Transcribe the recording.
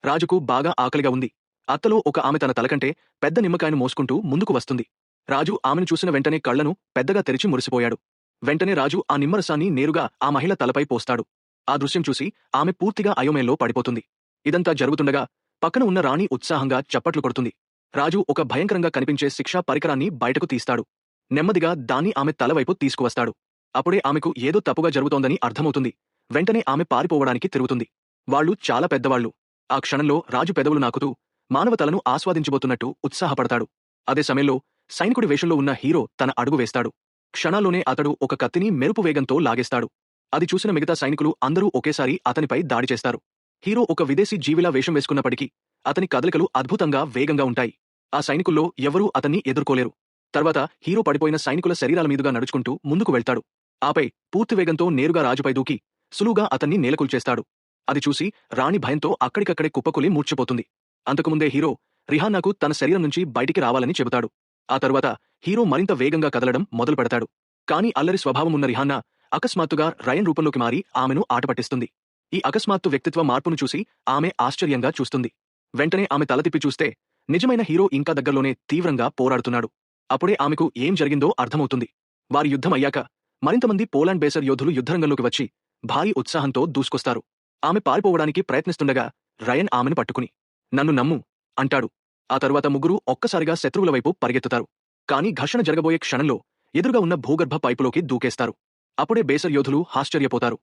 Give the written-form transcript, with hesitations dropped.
రాజుకు బాగా ఆకలిగా ఉంది. అత్తలో ఒక ఆమె తన తలకంటే పెద్ద నిమ్మకాయను మోసుకుంటూ ముందుకు వస్తుంది. రాజు ఆమెను చూసిన వెంటనే కళ్లను పెద్దగా తెరిచి మురిసిపోయాడు. వెంటనే రాజు ఆ నిమ్మరసాన్ని నేరుగా ఆ మహిళ తలపై పోస్తాడు. ఆ దృశ్యం చూసి ఆమె పూర్తిగా అయోమయంలో పడిపోతుంది. ఇదంతా జరుగుతుండగా పక్కన ఉన్న రాణి ఉత్సాహంగా చప్పట్లు కొడుతుంది. రాజు ఒక భయంకరంగా కనిపించే శిక్షా పరికరాన్ని బయటకు తీస్తాడు. నెమ్మదిగా దాన్ని ఆమె తలవైపు తీసుకువస్తాడు. అప్పుడే ఆమెకు ఏదో తప్పుగా జరుగుతోందని అర్థమవుతుంది. వెంటనే ఆమె పారిపోవడానికి తిరుగుతుంది. వాళ్ళు చాలా పెద్దవాళ్ళు. ఆ క్షణంలో రాజు పెదవులు నాకుతూ మానవతలను ఆస్వాదించబోతున్నట్టు ఉత్సాహపడతాడు. అదే సమయంలో సైనికుడి వేషంలో ఉన్న హీరో తన అడుగు వేస్తాడు. క్షణాల్లోనే అతడు ఒక కత్తిని మెరుపు వేగంతో లాగేస్తాడు. అది చూసిన మిగతా సైనికులు అందరూ ఒకేసారి అతనిపై దాడి చేస్తారు. హీరో ఒక విదేశీ జీవిలా వేషం వేసుకున్నప్పటికీ అతని కదలికలు అద్భుతంగా వేగంగా ఉంటాయి. ఆ సైనికుల్లో ఎవరూ అతన్ని ఎదుర్కోలేరు. తర్వాత హీరో పడిపోయిన సైనికుల శరీరాల మీదుగా నడుచుకుంటూ ముందుకు వెళ్తాడు. ఆపై పూర్తి వేగంతో నేరుగా రాజుపై దూకి సులువుగా అతన్ని నేలకూల్చేస్తాడు. అది చూసి రాణి భయంతో అక్కడికక్కడే కుప్పకూలి మూర్ఛపోతుంది. అంతకుముందే హీరో రిహాన్నాకు తన శరీరం నుంచి బయటికి రావాలని చెబుతాడు. ఆ తరువాత హీరో మరింత వేగంగా కదలడం మొదలు పెడతాడు. కానీ అల్లరి స్వభావమున్న రిహాన్నా అకస్మాత్తుగా రయన్ రూపంలోకి మారి ఆమెను ఆటపట్టిస్తుంది. ఈ అకస్మాత్తు వ్యక్తిత్వ మార్పును చూసి ఆమె ఆశ్చర్యంగా చూస్తుంది. వెంటనే ఆమె తల తిప్పి చూస్తే నిజమైన హీరో ఇంకా దగ్గరలోనే తీవ్రంగా పోరాడుతున్నాడు. అప్పుడే ఆమెకు ఏం జరిగిందో అర్థమవుతుంది. వారి యుద్ధం అయ్యాక మరింతమంది పోలాండ్ బేసర్ యోధులు యుద్ధరంగంలోకి వచ్చి భారీ ఉత్సాహంతో దూసుకొస్తారు. ఆమె పారిపోవడానికి ప్రయత్నిస్తుండగా రయన్ ఆమెను పట్టుకుని నన్ను నమ్ము అంటాడు. ఆ తరువాత ముగ్గురూ ఒక్కసారిగా శత్రువుల వైపు పరిగెత్తుతారు. కానీ ఘర్షణ జరగబోయే క్షణంలో ఎదురుగా ఉన్న భూగర్భ పైపులోకి దూకేస్తారు. అప్పుడే బేసర్ యోధులు ఆశ్చర్యపోతారు.